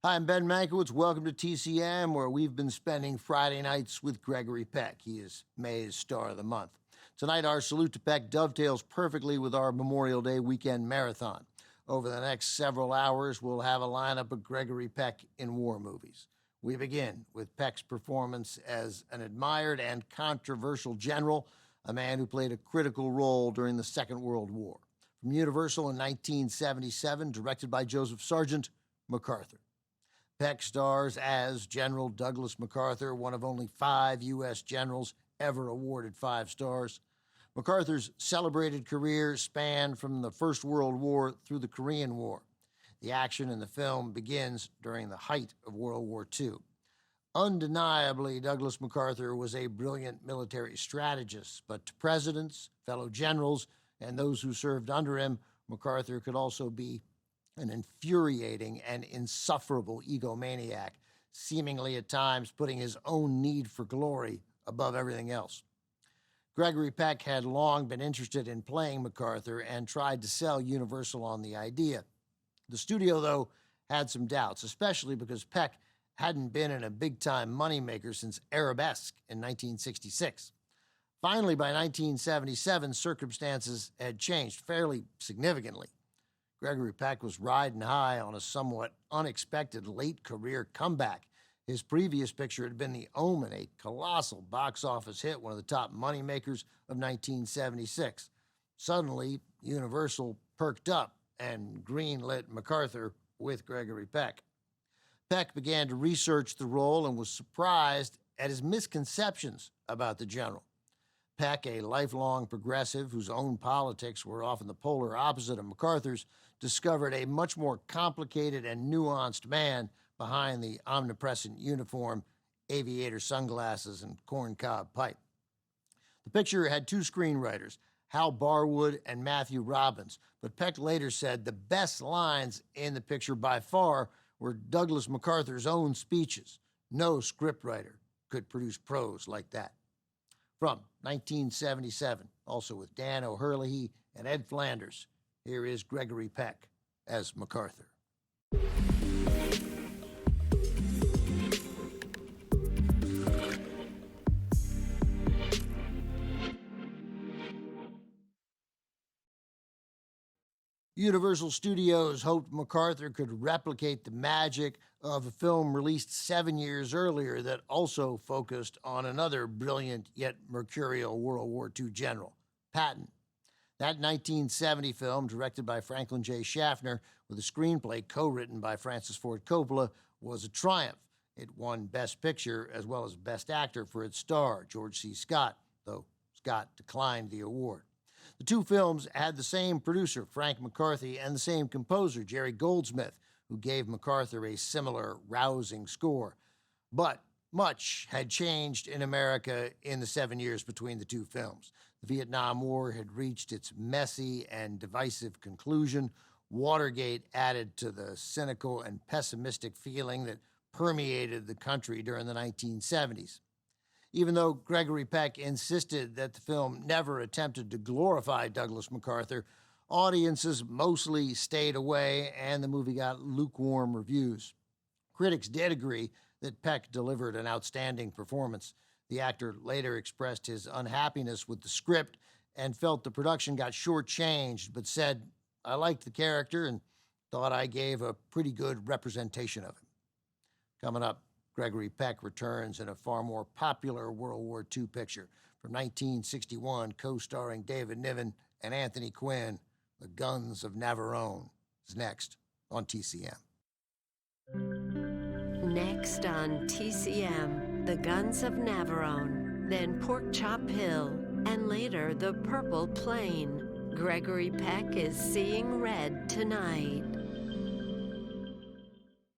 Hi, I'm Ben Mankiewicz. Welcome to TCM, where we've been spending Friday nights with Gregory Peck. He is May's Star of the Month. Tonight, our salute to Peck dovetails perfectly with our Memorial Day weekend marathon. Over the next several hours, we'll have a lineup of Gregory Peck in war movies. We begin with Peck's performance as an admired and controversial general, a man who played a critical role during the Second World War. From Universal in 1977, directed by Joseph Sargent, MacArthur. Peck stars as General Douglas MacArthur, one of only 5 U.S. generals ever awarded 5 stars. MacArthur's celebrated career spanned from the First World War through the Korean War. The action in the film begins during the height of World War II. Undeniably, Douglas MacArthur was a brilliant military strategist, but to presidents, fellow generals, and those who served under him, MacArthur could also be an infuriating and insufferable egomaniac, seemingly at times putting his own need for glory above everything else. Gregory Peck had long been interested in playing MacArthur and tried to sell Universal on the idea. The studio, though, had some doubts, especially because Peck hadn't been in a big-time moneymaker since Arabesque in 1966. Finally, by 1977, circumstances had changed fairly significantly. Gregory Peck was riding high on a somewhat unexpected late-career comeback. His previous picture had been The Omen, a colossal box office hit, one of the top moneymakers of 1976. Suddenly, Universal perked up and greenlit MacArthur with Gregory Peck. Peck began to research the role and was surprised at his misconceptions about the general. Peck, a lifelong progressive whose own politics were often the polar opposite of MacArthur's, discovered a much more complicated and nuanced man behind the omnipresent uniform, aviator sunglasses, and corncob pipe. The picture had 2 screenwriters, Hal Barwood and Matthew Robbins, but Peck later said the best lines in the picture by far were Douglas MacArthur's own speeches. No scriptwriter could produce prose like that. From 1977, also with Dan O'Herlihy and Ed Flanders, here is Gregory Peck as MacArthur. Universal Studios hoped MacArthur could replicate the magic of a film released 7 years earlier that also focused on another brilliant yet mercurial World War II general, Patton. That 1970 film, directed by Franklin J. Schaffner, with a screenplay co-written by Francis Ford Coppola, was a triumph. It won Best Picture as well as Best Actor for its star, George C. Scott, though Scott declined the award. The 2 films had the same producer, Frank McCarthy, and the same composer, Jerry Goldsmith, who gave MacArthur a similar rousing score. But much had changed in America in the 7 years between the 2 films. The Vietnam War had reached its messy and divisive conclusion. Watergate added to the cynical and pessimistic feeling that permeated the country during the 1970s. Even though Gregory Peck insisted that the film never attempted to glorify Douglas MacArthur, audiences mostly stayed away and the movie got lukewarm reviews. Critics did agree that Peck delivered an outstanding performance. The actor later expressed his unhappiness with the script and felt the production got shortchanged, but said, "I liked the character and thought I gave a pretty good representation of him." Coming up, Gregory Peck returns in a far more popular World War II picture from 1961, co-starring David Niven and Anthony Quinn, The Guns of Navarone, is next on TCM. Next on TCM, The Guns of Navarone, then Pork Chop Hill, and later The Purple Plain. Gregory Peck is seeing red tonight.